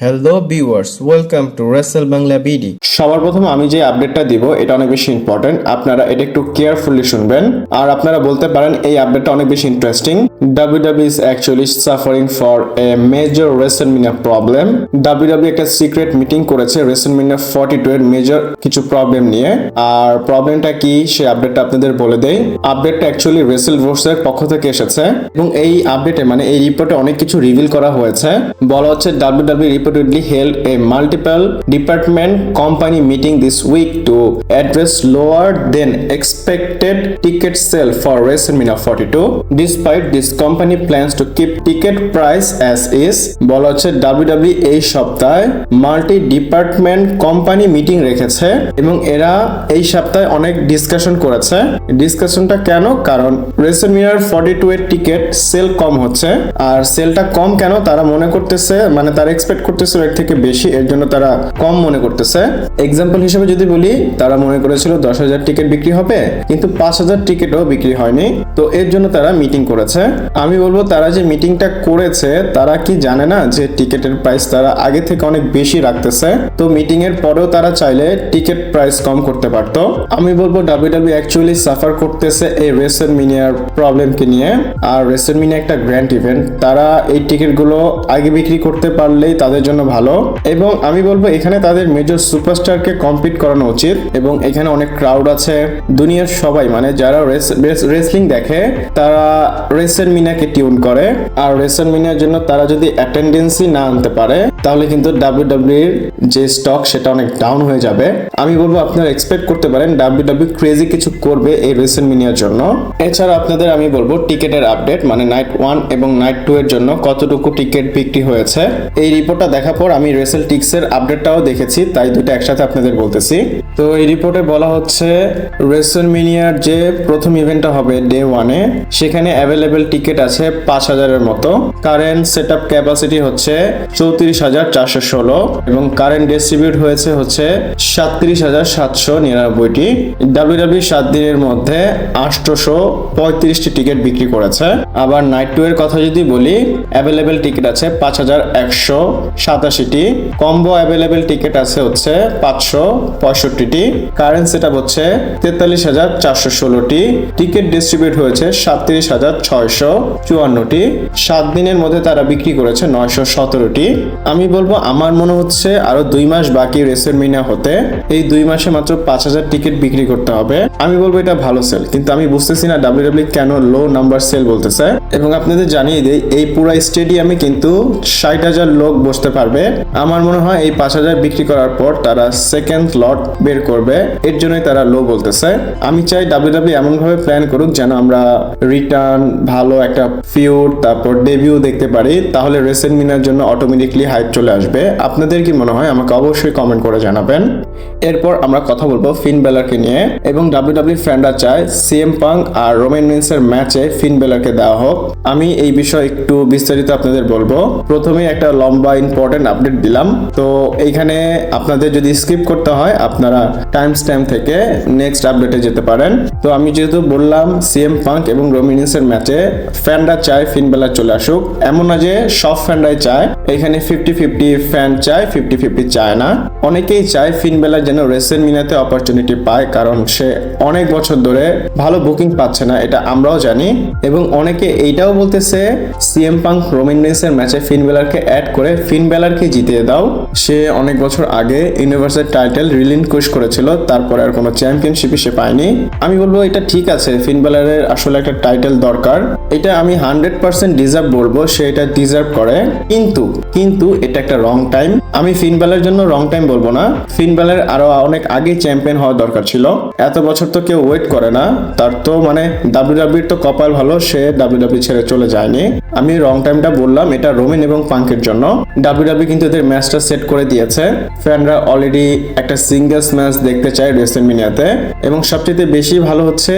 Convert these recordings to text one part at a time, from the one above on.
Hello viewers, welcome to Rachel Bangla BD. সবার প্রথম আমি যে আপডেটটা দিব এটা অনেক বেশি ইম্পর্টেন্ট, আপনারা এটা একটু কেয়ারফুলি শুনবেন। আর আপনারা বলতে পারেন এই আপডেটটা অনেক বেশি interesting. WWE is actually suffering for a major WrestleMania problem. WWE একটা সিক্রেট মিটিং করেছে WrestleMania 42 এর মেজর কিছু প্রবলেম নিয়ে। আর প্রবলেমটা কি সেই আপডেটটা আপনাদের বলে দেই। আপডেটটা অ্যাকচুয়ালি WrestleVoice এর পক্ষ থেকে এসেছে এবং এই আপডেটে মানে এই রিপোর্টে অনেক কিছু রিভিল করা হয়েছে। বলা হচ্ছে WWE reportedly held a multiple department company meeting this week to address lower than expected ticket sale for WrestleMania 42. Despite this, company plans to keep ticket price as is. বলা হচ্ছে WWE এই সপ্তাহে multi department company meeting রেখেছে এবং এরা এই সপ্তাহে অনেক ডিসকাশন করেছে। ডিসকাশনটা কেন? কারণ WrestleMania 42 এর টিকিট সেল কম হচ্ছে। আর সেলটা কম কেন? তারা মনে করতেছে মানে তারা এক্সপেক্ট করতেছিল এর থেকে বেশি, এর জন্য তারা কম মনে করতেছে। এক্সাম্পল হিসেবে যদি বলি, তারা মনে করেছিল 10,000 টিকিট বিক্রি হবে, কিন্তু 5,000 টিকিটও বিক্রি হয়নি। তো এর জন্য তারা মিটিং করেছে। আমি বলবো তারা যে মিটিংটা করেছে তারা কি জানে না যে টিকিটের প্রাইস তারা আগে থেকে অনেক বেশি রাখতেছে। তো মিটিং এর পরেও তারা চাইলে টিকিট প্রাইস কম করতে পারতো। আমি বলবো WWE অ্যাকচুয়ালি সাফার করতেছে এই WrestleManiaর প্রবলেমকে নিয়ে। আর WrestleMania একটা গ্র্যান্ড ইভেন্ট, তারা এই টিকিটগুলো আগে বিক্রি করতে পারলেই তাদের জন্য ভালো। এবং আমি বলবো এখানে তাদের মেজর সুপারস্টারকে কম্পিট করানো উচিত। এবং এখানে অনেক ক্রাউড আছে, দুনিয়ার সবাই মানে যারা রেসলিং দেখে তারা WrestleManiaকে টিউন করে। আর WrestleManiaর জন্য তারা যদি অ্যাটেন্ডেন্সই না আনতে পারে তাহলে কিন্তু WWE এর যে স্টক সেটা অনেক ডাউন হয়ে যাবে। আমি বলবো আপনারা এক্সপেক্ট করতে পারেন WWE ক্রেজি কিছু করবে এই WrestleManiaর জন্য। এছাড়া আপনাদের আমি বলবো টিকিটের আপডেট মানে নাইট 1 এবং নাইট 2 এর জন্য কতটুকু টিকিট বিক্রি হয়েছে। এই রিপোর্টটা দেখার পর আমি WrestleTix-এর আপডেটটাও দেখেছি, তাই দুটো একসাথে আপনাদের বলতেছি। তো এই রিপোর্টে বলা হচ্ছে WrestleManiaর যে প্রথম ইভেন্টটা হবে ডে 1-এ, সেখানে অ্যাভেলেবেল টিকিট আছে 5,000-এর মতো। কারেন্ট সেটআপ ক্যাপাসিটি হচ্ছে 34,416 এবং কারেন্ট ডিস্ট্রিবিউট হয়েছে হচ্ছে 37,799টি। WWE 7 দিনের মধ্যে 835টি টিকিট বিক্রি করেছে। আবার নাইট 2 এর কথা যদি বলি, অ্যাভেলেবেল টিকিট আছে 5,187টি। কম্বো অ্যাভেলেবেল টিকিট আছে হচ্ছে 565টি। কারেন্ট সেটআপ হচ্ছে 43,416টি। টিকিট ডিস্ট্রিবিউট হয়েছে 37,654টি। 7 দিনের মধ্যে তারা বিক্রি করেছে 917টি। আমি বলবো আমার মনে হচ্ছে আরো 2 মাস বাকি WrestleMania হতে। এই 2 মাসে মাত্র 5,000 টিকিট বিক্রি করতে হবে। আমি বলবো এটা ভালো সেল, কিন্তু আমি বুঝতেছি না WWE কেন লো নাম্বার সেল বলতেছে। এবং আপনাদের জানিয়ে দেই এই পুরো স্টেডিয়ামে কিন্তু 60,000 লোক বসতে পারবে। আমার মনে হয় এই 5,000 বিক্রি করার পর তারা সেকেন্ড লট বের করবে, এর জন্যই তারা লো বলতেছে। আমি চাই WWE এমন ভাবে প্ল্যান করুক যেন আমরা রিটার্ন, ভালো একটা ফিউড, তারপর ডেবিউ দেখতে পারি, তাহলে WrestleManiaর জন্য অটোমেটিকলি হাইপ চলে আসবে। আপনাদের কি মনে হয় আমাকে অবশ্যই কমেন্ট করে জানাবেন। এরপর আমরা কথা বলবো ফিন বেলারকে নিয়ে। এবং WWE ফ্যানরা চায় CM পাঙ্ক আর রোমান রিন্সের ম্যাচে ফিন বেলারকে দেওয়া হোক। আমি এই বিষয়ে একটু বিস্তারিত আপনাদের বলবো। প্রথমে একটা লম্বা ইম্পর্টেন্ট আপডেট দিলাম, তো এইখানে আপনাদের যদি স্কিপ করতে হয় আপনারা টাইম স্ট্যাম্প থেকে নেক্সট আপডেটে যেতে পারেন। তো আমি যেহেতু বললাম CM পাঙ্ক এবং রোমান রিন্সের ম্যাচে ফ্যানরা চায় ফিন বেলার চলে আসুক, এমন না যে সব ফ্যানরাই চায়। এখানে 50-50 ফ্যান চায়, 50-50 চায় না। অনেকেই চায় ফিন বেলার যেন WrestleManiaতে অপরচুনিটি পায়, কারণ সে অনেক বছর ধরে ভালো বুকিং পাচ্ছে না, এটা আমরাও জানি। এবং অনেকে এইটাও বলতেছে CM পাঙ্ক রোমান রিন্সের ম্যাচে ফিন বেলারকে অ্যাড করে ফিন বেলারকে জিতিয়ে দাও। সে অনেক বছর আগে ইউনিভার্সাল টাইটেল রিলিনকুইশ করেছিল, তারপরে আর কোনো চ্যাম্পিয়নশিপই সে পায়নি। আমি বলবো এটা ঠিক আছে, ফিন বেলারের আসলে একটা টাইটেল দরকার, এটা আমি 100% ডিজার্ভ বলবো, সে এটা ডিজার্ভ করে। কিন্তু এটা একটা রং টাইম। আমি ফিন বেলার জন্য রং টাইম বলবো না, ফিন বেলার আরো অনেক আগে চ্যাম্পিয়ন হওয়া দরকার ছিল। এত বছর তো কেউ ওয়েট করে না। তার তো মানে WWE তো কপাল ভালো, সে WWE ছেড়ে চলে যায়নি। আমি রং টাইমটা বললাম এটা রোমান এবং পাঙ্কের জন্য। WWE কিন্তু এদের ম্যাচটা সেট করে দিয়েছে। ফ্যানরা অলরেডি একটা সিঙ্গেলস ম্যাচ দেখতে চায় WrestleManiaতে। এবং সবচেয়ে বেশি ভালো হচ্ছে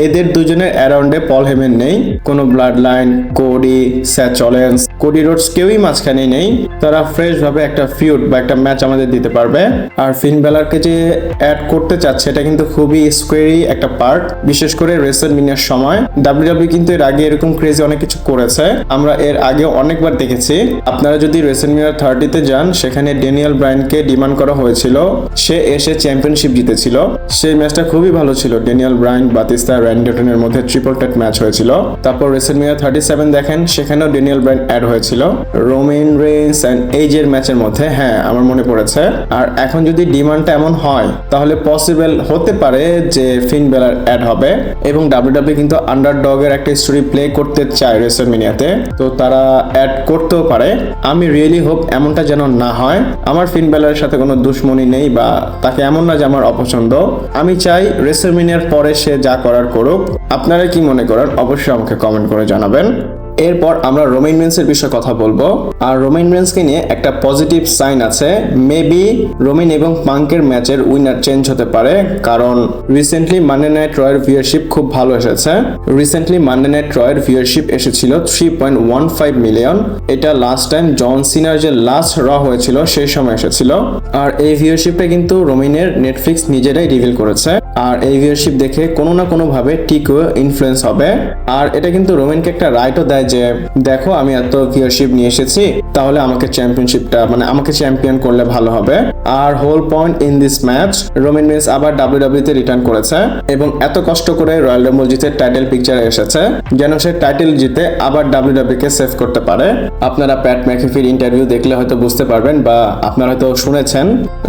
এদের দুজনের অ্যারাউন্ডে পল হেমেন নেই, কোনো Bloodline, Cody, Seth Rollins, Cody Rhodes কেউই মাঝখানে নেই। তারা ফ্রেশ ভাবে একটা ফিউড বা একটা ম্যাচ আমাদের দিতে পারবে। আর ফিন বেলারকে যে অ্যাড করতে চাচ্ছে এটা কিন্তু খুবই স্কোয়ারি একটা পার্ট, বিশেষ করে WrestleManiaর সময়। WWE কিন্তু এর আগে এরকম ক্রেজি অনেক কিছু করেছে। আমরা এর আগে অনেকবার দেখেছি। আপনারা যদি রেসেলমিনিয়া 30-তে যান, সেখানে ড্যানিয়েল ব্রায়ানকে ডিমান্ড করা হয়েছিল, সে এসে চ্যাম্পিয়নশিপ জিতেছিল। সেই ম্যাচটা খুবই ভালো ছিল, ড্যানিয়েল ব্রায়ান, বাতিস্তা, র্যান্ডি অর্টনের মধ্যে ট্রিপল থ্রেট ম্যাচ হয়েছিল। তারপর রেসেলমিনিয়া 37 দেখেন, সেখানেও ড্যানিয়েল ব্রায়ান অ্যাড হয়েছিল রোমান রেইনস এন্ড এজের ম্যাচের মধ্যে। হ্যাঁ, আমার মনে পড়েছে। আর এখন যদি ডিমান্ডটা এমন হয়, তাহলে পসিবল হতে পারে যে ফিন বেলার অ্যাড হবে। এবং ডাব্লিউডাব্লিউ কিন্তু আন্ডারডগের একটা স্টোরি প্লে করতে চায় রেসেলমিনিয়াতে, তো তারা অ্যাড করতেও পারে। আমি রিয়েলি হোপ এমনটা যেন না হয়। আমার ফিন বেলারের সাথে কোনো দুশ্মনী নেই, বা তাকে এমন না যে আমার অপছন্দ। আমি চাই রেসেলমিনিয়ার পরে সে যা করার করুক। আপনারা কি মনে করেন অবশ্যই আমাকে কমেন্ট করে জানাবেন। এরপর আমরা রোমান রেইন্সের বিষয়ে কথা বলবো। আর রোমান রেইন্সকে নিয়ে একটা পজিটিভ সাইন আছে, মেবি রোমান এবং পাঙ্কের ম্যাচের উইনার চেঞ্জ হতে পারে, কারণ রিসেন্টলি মানডে নাইট রয়ের ভিউয়ারশিপ খুব ভালো এসেছে। রিসেন্টলি মানডে নাইট রয়ের ভিউয়ারশিপ এসেছিল 3.15 মিলিয়ন। এটা লাস্ট টাইম জন সিনার যে লাস্ট র হয়েছিল সেই সময় এসেছিল। আর এই ভিউয়ারশিপটা কিন্তু রোমানের নেটফ্লিক্স নিজেরাই রিভিল করেছে। আর এই ভিউয়ারশিপ দেখে কোনো না কোনো ভাবে টিকো ইনফ্লুয়েন্স হবে। আর এটা কিন্তু রোমানকে একটা রাইটও দেয় যে দেখো, আমি এত ভিউয়ারশিপ নিয়ে এসেছি, তাহলে আমাকে চ্যাম্পিয়নশিপটা আমাকে চ্যাম্পিয়ন করলে ভালো হবে। আর whole point in this match, Roman Reigns আবার ডাব্লিউডাব্লিউ তে রিটার্ন করেছে এবং এত কষ্ট করে রয়্যাল রাম্বল জিতে টাইটেল পিকচারে এসেছে যেন সে টাইটেল জিতে আবার ডাব্লিউডাব্লিউ কে সেভ করতে পারে। আপনারা প্যাট ম্যাকএফির ইন্টারভিউ দেখলে হয়তো বুঝতে পারবেন, বা আপনারা হয়তো শুনেছেন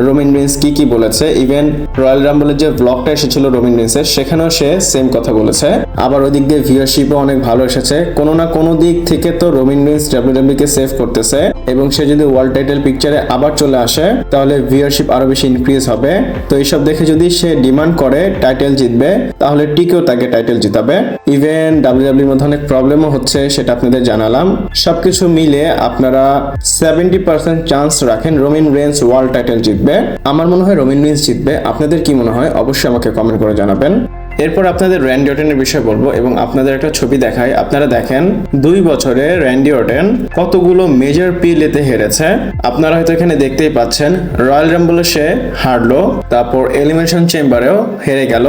রোমান রেইন্স কি বলেছে। ইভেন রয়্যাল রাম্বলের যে ব্লগটা এসেছিল রোমান রেইন্সের, সেখানেও সে সেম কথা বলেছে। আবার ওই দিক দিয়ে ভিউয়ারশিপও অনেক ভালো এসেছে। কোনো না কোনো দিক থেকে তো রোমান রেইন্স ডাব্লিউডাব্লিউ কে সেভ করতেছে, এবং সে যদি ওয়ার্ল্ড টাইটেল পিকচারে আবার চলে আসে, তাহলে ভিউয়ারশিপ আরো বেশি ইনক্রিজ হবে। তো এইসব দেখে যদি সে ডিমান্ড করে টাইটেল জিতবে, তাহলে টিকেও তাকে টাইটেল জিতাবে। ইভেন ডাব্লিউডাব্লিউর মধ্যে অনেক প্রবলেমও হচ্ছে, সেটা আপনাদের জানালাম। সবকিছু মিলে আপনারা 70% চান্স রাখেন রোমান রেইন্স ওয়ার্ল্ড টাইটেল জিতবে। আমার মনে হয় রোমান রেইন্স জিতবে। আপনাদের কি মনে হয় অবশ্যই আমাকে কমেন্ট করে জানাবেন। এরপর আপনাদের র্যান্ডি অর্টনের বিষয়ে বলবো এবং আপনাদের একটা ছবি দেখাই। আপনারা দেখেন 2 বছরে র্যান্ডি অর্টন কতগুলো মেজর পিলেতে হেরেছে। আপনারা হয়তো এখানে দেখতেই পাচ্ছেন, রয়্যাল রাম্বলে সে হারলো, তারপর এলিমিনেশন চেম্বারেও হেরে গেল,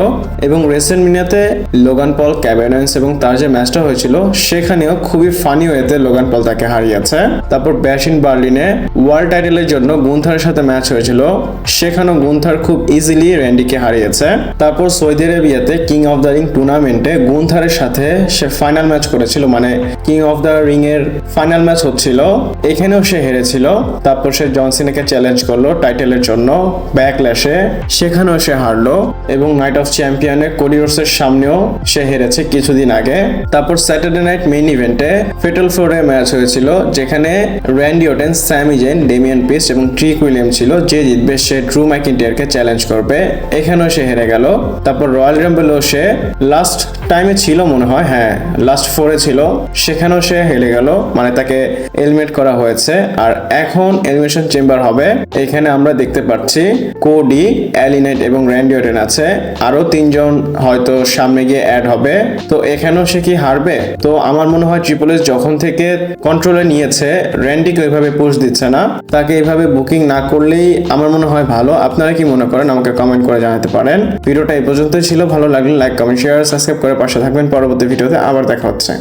এবং রেসেলমিনিয়াতে লোগান পল, কেভিন ওয়েন্স এবং তার যে ম্যাচটা হয়েছিল সেখানেও খুবই ফানি ওয়েতে লোগান পল তাকে হারিয়েছে। তারপর ব্যাশ ইন বার্লিনে ওয়ার্ল্ড টাইটেলের জন্য গুন্থারের সাথে ম্যাচ হয়েছিল, সেখানেও গুন্থার খুব ইজিলি র্যান্ডিকে হারিয়েছে। তারপর সৌদি আরবিয়াতে কিং অফ দ্য রিং টুর্নামেন্টে গুন্থারের সাথে সে ফাইনাল ম্যাচ করেছিল, মানে কিং অফ দ্য রিং এর ফাইনাল ম্যাচ হচ্ছিল, এখানেও সে হেরেছিল। তারপর সে জন সিনাকে চ্যালেঞ্জ করলো টাইটেলের জন্য ব্যাকল্যাশে, সেখানেও সে হারলো, এবং নাইট অফ চ্যাম্পিয়নে কোডি রোডসের সামনেও সে হেরেছে কিছুদিন আগে। তারপর স্যাটারডে নাইট মেইন ইভেন্টে ফেটাল 4-এ ম্যাচ হয়েছিল, যেখানে Randy Orton, স্যামি gen, Damian priest এবং ট্রিক উইলিয়াম ছিল। যে জিতবে সে ড্রু ম্যাকিন্টায়ারকে চ্যালেঞ্জ করবে, এখানেও সে হেরে গেল। তারপর রয়্যাল রাম্বল সে লাস্ট টাইমে ছিল মনে হয়, হ্যাঁ লাস্ট 4-এ ছিল, সেখানেও সে হেরে গেল, মানে তাকে এলিমিনেট করা হয়েছে। আর এখন এলিমিনেশন চেম্বার হবে, এখানে আমরা দেখতে পাচ্ছি কোডি, এলি নাইট এবং র্যান্ডি অর্টন আছে, আরো 3 জন হয়তো সামনে গিয়ে অ্যাড হবে। তো এখানেও সে কি হারবে? তো আমার মনে হয় ট্রিপল এইচ যখন থেকে কন্ট্রোলে নিয়েছে, র্যান্ডিকে ওইভাবে পুশ দিচ্ছে না, তাকে এইভাবে বুকিং না করলেই আমার মনে হয় ভালো। আপনারা কি মনে করেন আমাকে কমেন্ট করে জানাতে পারেন। ভিডিওটা এই পর্যন্তই ছিল, ভালো লাগলে লাইক, কমেন্ট, শেয়ার, সাবস্ক্রাইব করে পাশে থাকবেন। পরবর্তী ভিডিওতে আবার দেখা হচ্ছে।